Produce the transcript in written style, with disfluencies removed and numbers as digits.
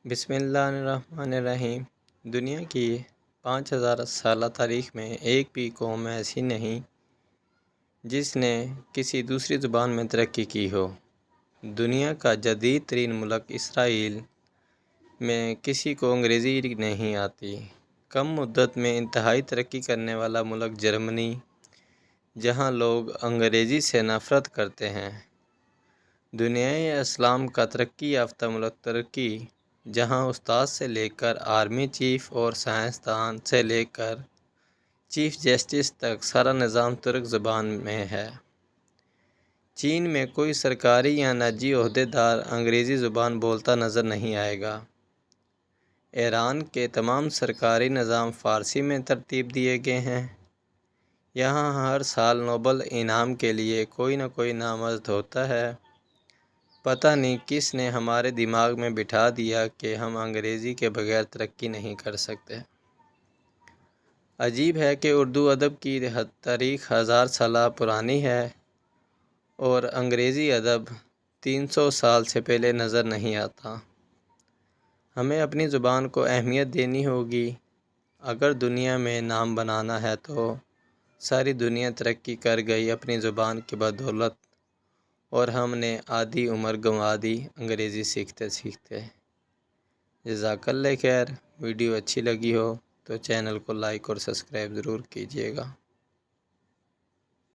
بسم اللہ الرحمن الرحیم۔ دنیا کی 5000 سالہ تاریخ میں ایک بھی قوم ایسی نہیں جس نے کسی دوسری زبان میں ترقی کی ہو۔ دنیا کا جدید ترین ملک اسرائیل میں کسی کو انگریزی نہیں آتی۔ کم مدت میں انتہائی ترقی کرنے والا ملک جرمنی، جہاں لوگ انگریزی سے نفرت کرتے ہیں۔ دنیائے اسلام کا ترقی یافتہ ملک ترکی، جہاں استاد سے لے کر آرمی چیف اور سائنسدان سے لے کر چیف جسٹس تک سارا نظام ترک زبان میں ہے۔ چین میں کوئی سرکاری یا نجی عہدیدار انگریزی زبان بولتا نظر نہیں آئے گا۔ ایران کے تمام سرکاری نظام فارسی میں ترتیب دیے گئے ہیں۔ یہاں ہر سال نوبل انعام کے لیے کوئی نہ کوئی نامزد ہوتا ہے۔ پتہ نہیں کس نے ہمارے دماغ میں بٹھا دیا کہ ہم انگریزی کے بغیر ترقی نہیں کر سکتے۔ عجیب ہے کہ اردو ادب کی تاریخ 1000 سالہ پرانی ہے اور انگریزی ادب 300 سال سے پہلے نظر نہیں آتا۔ ہمیں اپنی زبان کو اہمیت دینی ہوگی۔ اگر دنیا میں نام بنانا ہے تو ساری دنیا ترقی کر گئی اپنی زبان کی بدولت، اور ہم نے آدھی عمر گنوا دی انگریزی سیکھتے سیکھتے۔ جزاک اللہ خیر۔ ویڈیو اچھی لگی ہو تو چینل کو لائک اور سبسکرائب ضرور کیجیے گا۔